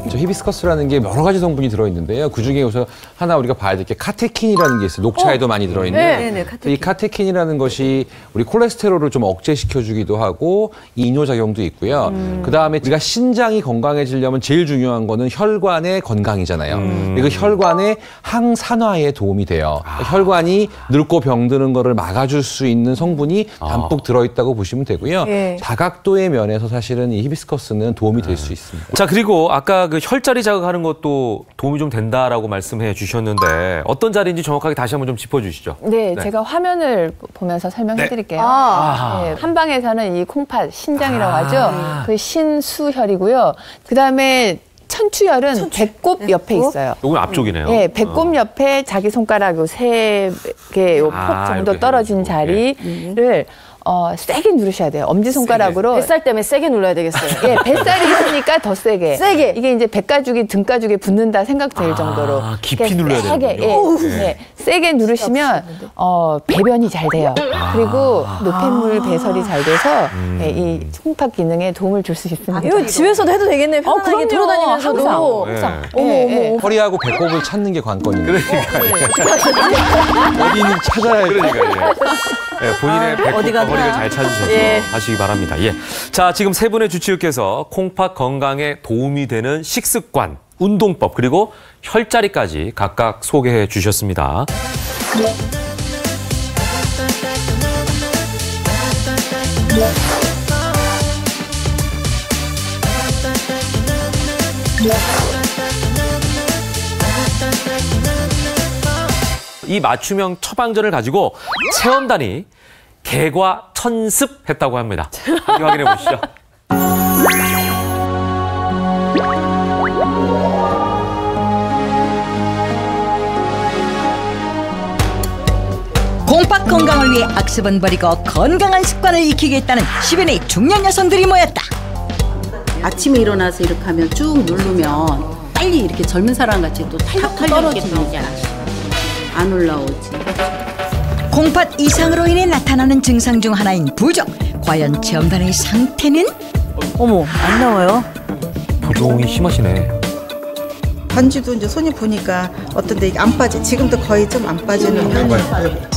저 히비스커스라는 게 여러 가지 성분이 들어있는데요. 그중에 우선 하나 우리가 봐야 될 게 카테킨이라는 게 있어요. 녹차에도 많이 들어있는. 네, 카테킨. 이 카테킨이라는 것이 우리 콜레스테롤을 좀 억제시켜주기도 하고 이뇨작용도 있고요. 그다음에 우리가 신장이 건강해지려면 제일 중요한 거는 혈관의 건강이잖아요. 그리고 혈관의 항산화에 도움이 돼요. 혈관이 늙고 병드는 거를 막아줄 수 있는 성분이 담뿍 들어있다고 보시면 되고요. 예. 다각도의 면에서 사실은 이 히비스커스는 도움이 될 수 있습니다. 자, 그리고 아까 그 혈자리 자극하는 것도 도움이 좀 된다라고 말씀해 주셨는데 어떤 자리인지 정확하게 다시 한번 좀 짚어주시죠. 네, 제가 화면을 보면서 설명해 드릴게요. 네, 한방에서는 이 콩팥, 신장이라고 하죠. 그 신수혈이고요. 그다음에 천추혈은 배꼽 옆에 있어요. 이건 앞쪽이네요. 네, 배꼽 옆에 자기 손가락 요 세 개, 요 폭 정도 떨어진 자리를 세게 누르셔야 돼요. 엄지손가락으로. 뱃살 때문에 세게 눌러야 되겠어요. 예, 뱃살이 있으니까 더 세게. 세게. 이게 이제 배가죽이 등가죽에 붙는다 생각될 정도로. 깊이 눌러야 세게, 되는군요. 네, 세게 누르시면 배변이 잘 돼요. 그리고 노폐물 배설이 잘 돼서 이 콩팥 기능에 도움을 줄 수 있습니다. 이거 집에서도 해도 되겠네요. 편안하게 들어다니면서도. 항상. 어머. 허리하고 배꼽을 찾는 게 관건입니다. 어디 있는지 찾아야 그러니까요. 네, 본인의 배꼽과 허리를 잘 찾으셔서 하시기 바랍니다. 예. 자, 지금 세 분의 주치의께서 콩팥 건강에 도움이 되는 식습관, 운동법, 그리고 혈자리까지 각각 소개해 주셨습니다. 이 맞춤형 처방전을 가지고 체험단이 개과 천습했다고 합니다. 확인해 보시죠. 콩팥 건강을 위해 악습은 버리고 건강한 습관을 익히겠다는 10인의 중년 여성들이 모였다. 아침에 일어나서 이렇게 하면 쭉 누르면 빨리 이렇게 젊은 사람같이 또 탄력도 떨어지니까 안 올라오지. 콩팥 이상으로 인해 나타나는 증상 중 하나인 부종. 과연 체험단의 상태는? 어머, 안 나와요. 부종이 심하시네. 반지도 이제 손이 보니까 어떤데 안 빠지. 지금도 거의 좀 안 빠지는 편이에요.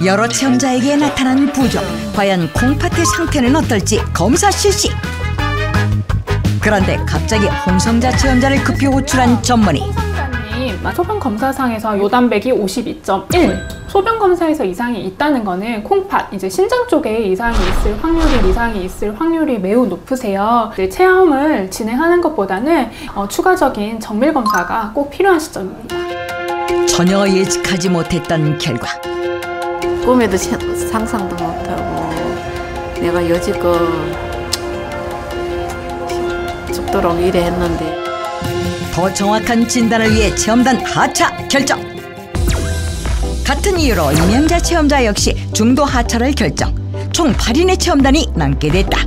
여러 체험자에게 나타난 부종. 과연 콩팥의 상태는 어떨지 검사 실시. 그런데 갑자기 홍성자 체험자를 급히 호출한 전문의. 소변 검사상에서 요단백이 52.1, 소변 검사에서 이상이 있다는 거는 콩팥, 이제 신장 쪽에 이상이 있을 확률이 매우 높으세요. 이제 체험을 진행하는 것보다는 추가적인 정밀 검사가 꼭 필요한 시점입니다. 전혀 예측하지 못했던 결과. 꿈에도 상상도 못하고 내가 여지껏 죽도록 일해 했는데. 더 정확한 진단을 위해 체험단 하차 결정. 같은 이유로 임영자 체험자 역시 중도 하차를 결정. 총 8인의 체험단이 남게 됐다.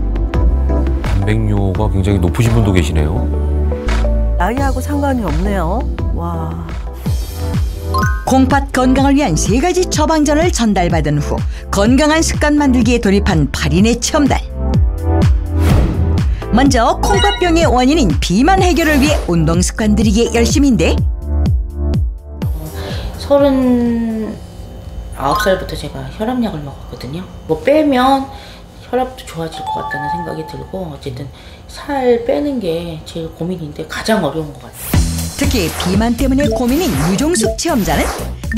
단백뇨가 굉장히 높으신 분도 계시네요. 나이하고 상관이 없네요. 와. 콩팥 건강을 위한 3가지 처방전을 전달받은 후 건강한 습관 만들기에 돌입한 8인의 체험단. 먼저 콩팥병의 원인인 비만 해결을 위해 운동 습관 들이기에 열심인데 39살부터 제가 혈압약을 먹었거든요. 뭐 빼면 혈압도 좋아질 것 같다는 생각이 들고 어쨌든 살 빼는 게 제일 고민인데 가장 어려운 것 같아요. 특히 비만 때문에 고민인 유종숙 체험자는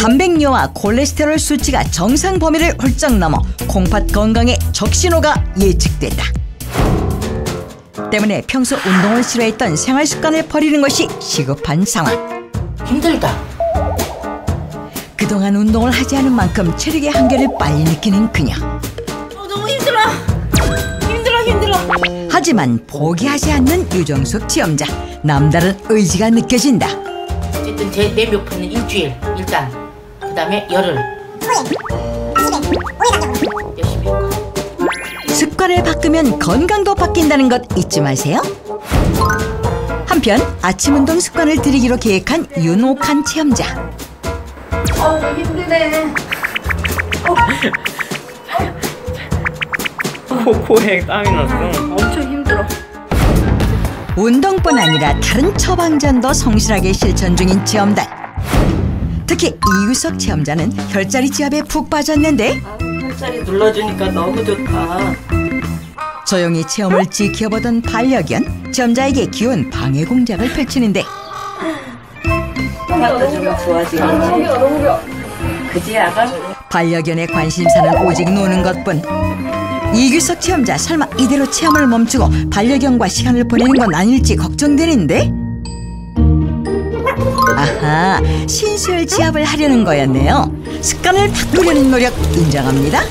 단백뇨와 콜레스테롤 수치가 정상 범위를 훌쩍 넘어 콩팥 건강에 적신호가 예측됐다. 때문에 평소 운동을 싫어했던 생활 습관을 버리는 것이 시급한 상황. 힘들다. 그동안 운동을 하지 않은 만큼 체력의 한계를 빨리 느끼는 그녀. 너무 힘들어. 힘들어. 하지만 포기하지 않는 유종숙 체험자. 남다른 의지가 느껴진다. 어쨌든 내 목표는 일주일 일단. 그 다음에 열흘. 열심히 해볼까. 습관을 바꾸면 건강도 바뀐다는 것 잊지 마세요. 한편 아침 운동 습관을 들이기로 계획한 윤옥한 체험자. 힘드네. 코에 땀이 났어. 엄청 힘들어. 운동뿐 아니라 다른 처방전도 성실하게 실천 중인 체험단. 특히 이유석 체험자는 혈자리 지압에 푹 빠졌는데 혈자리 눌러주니까 너무 좋다. 조용히 체험을 지켜보던 반려견 체험자에게 귀여운 방해 공작을 펼치는데 너무 좋아지겠지. 너무 귀여워. 그지 아가? 반려견의 관심사는 오직 노는 것뿐. 이규석 체험자 설마 이대로 체험을 멈추고 반려견과 시간을 보내는 건 아닐지 걱정되는데 아하, 신수혈 지압을 하려는 거였네요. 습관을 바꾸려는 노력 인정합니다.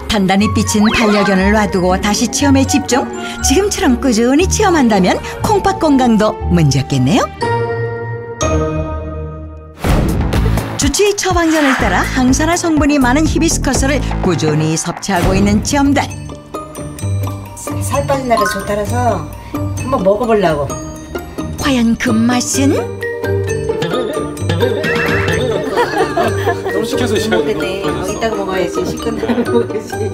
단단히 삐친 반려견을 놔두고 다시 체험에 집중. 지금처럼 꾸준히 체험한다면 콩팥 건강도 문제없겠네요. 주치의 처방전을 따라 항산화 성분이 많은 히비스커스를 꾸준히 섭취하고 있는 체험단. 살 빠진 날에 좋다라서 한번 먹어보려고. 과연 그 맛은? 너무 시켜서 먹겠네. 이따가 먹어야지. 식은 다음에 먹어야지.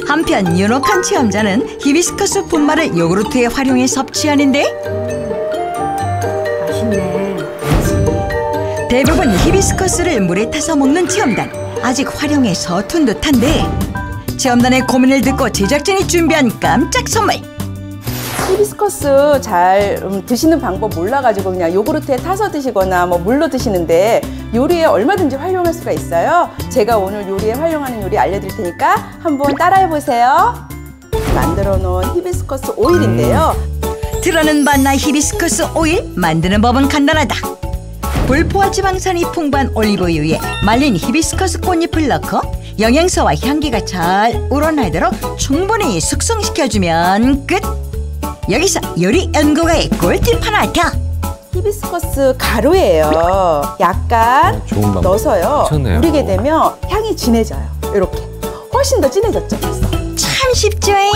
한편 윤옥한 체험자는 히비스커스 분말을 요구르트에 활용해 섭취하는데 맛있네. 대부분 히비스커스를 물에 타서 먹는 체험단. 아직 활용에 서툰 듯한데 체험단의 고민을 듣고 제작진이 준비한 깜짝 선물. 히비스커스 잘 드시는 방법 몰라가지고 그냥 요구르트에 타서 드시거나 뭐 물로 드시는데 요리에 얼마든지 활용할 수가 있어요. 제가 오늘 요리에 활용하는 요리 알려드릴 테니까 한번 따라해보세요. 만들어 놓은 히비스커스 오일인데요. 들어는 봤나 히비스커스 오일. 만드는 법은 간단하다. 불포화 지방산이 풍부한 올리브유에 말린 히비스커스 꽃잎을 넣고 영양소와 향기가 잘 우러나도록 충분히 숙성시켜주면 끝. 여기서 요리 연구가의 꿀팁 하나 더. 히비스커스 가루예요. 약간 넣어서요. 미쳤네요. 우리게 되면 향이 진해져요. 이렇게 훨씬 더 진해졌죠. 참 쉽죠잉?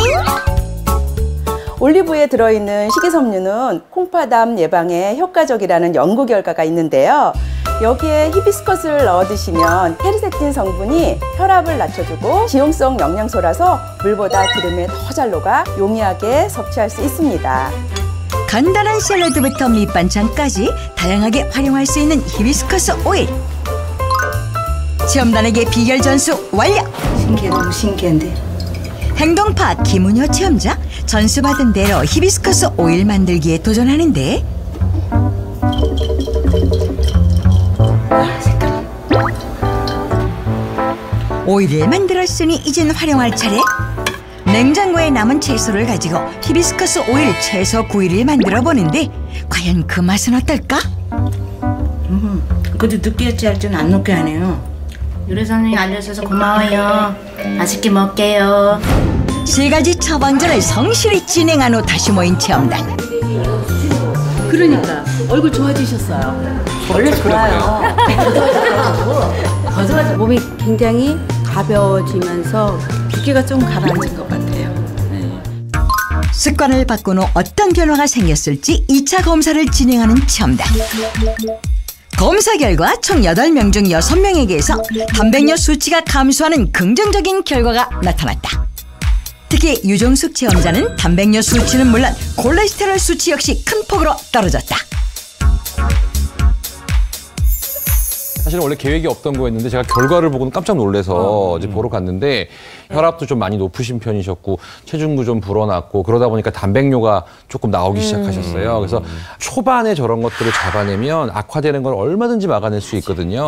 올리브유에 들어있는 식이섬유는 콩팥암 예방에 효과적이라는 연구 결과가 있는데요. 여기에 히비스커스를 넣어 드시면 케르세틴 성분이 혈압을 낮춰주고 지용성 영양소라서 물보다 기름에 더 잘 녹아 용이하게 섭취할 수 있습니다. 간단한 샐러드부터 밑반찬까지 다양하게 활용할 수 있는 히비스커스 오일. 체험단에게 비결 전수 완료. 신기해, 너무 신기한데. 행동파 김은효 체험자 전수받은 대로 히비스커스 오일 만들기에 도전하는데 오일을 만들었으니 이젠 활용할 차례. 냉장고에 남은 채소를 가지고 히비스커스 오일 채소 구이를 만들어 보는데 과연 그 맛은 어떨까? 그래도 느끼하지 할 줄 안 느끼하네요. 요리 선생님 알려줘서 고마워요. 맛있게 먹게요. 3가지 처방전을 성실히 진행한 후 다시 모인 체험단. 그러니까 얼굴 좋아지셨어요. 원래 좋아요. 몸이 굉장히 가벼워지면서 붓기가 좀 가라앉은 것 같아요. 습관을 바꾼 후 어떤 변화가 생겼을지 2차 검사를 진행하는 첨단. 검사 결과 총 8명 중 6명에게서 단백뇨 수치가 감소하는 긍정적인 결과가 나타났다. 특히 유정숙 체험자는 단백뇨 수치는 물론 콜레스테롤 수치 역시 큰 폭으로 떨어졌다. 사실은 원래 계획이 없던 거였는데 제가 결과를 보고는 깜짝 놀라서 이제 보러 갔는데 혈압도 좀 많이 높으신 편이셨고 체중도 좀 불어났고 그러다 보니까 단백뇨가 조금 나오기 시작하셨어요. 그래서 초반에 저런 것들을 잡아내면 악화되는 걸 얼마든지 막아낼 수 있거든요.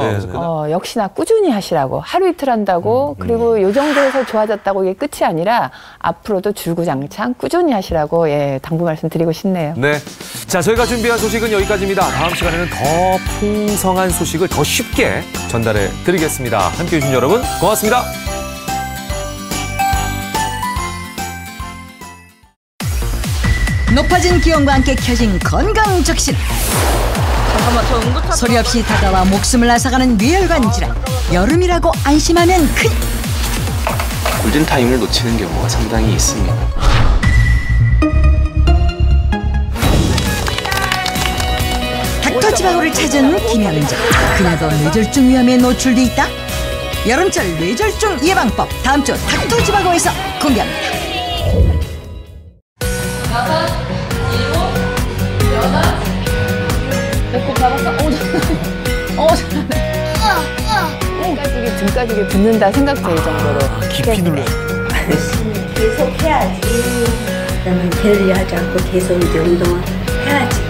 역시나 꾸준히 하시라고. 하루 이틀 한다고 그리고 요 정도에서 좋아졌다고 이게 끝이 아니라 앞으로도 줄구장창 꾸준히 하시라고 당부 말씀드리고 싶네요. 네. 자, 저희가 준비한 소식은 여기까지입니다. 다음 시간에는 더 풍성한 소식을 더 쉽게 전달해 드리겠습니다. 함께해 주신 여러분 고맙습니다. 높아진 기온과 함께 켜진 건강 적신. 소리 없이 다가와 목숨을 앗아가는 뇌혈관 질환. 여름이라고 안심하면 큰일. 골든타임을 놓치는 경우가 상당히 있습니다. 닥터지바고를 찾은 김영자. 그녀도 뇌졸중 위험에 노출돼 있다. 여름철 뇌졸중 예방법 다음 주 닥터지바고에서 공개합니다. 6, 7, 8 배꼽 잡았어? 잘하네. 등가죽에 붙는다 생각 들 정도로. 깊이 눌러요. 열심히 계속 해야지. 그러면 게을리 하지 않고 계속 이제 운동을 해야지.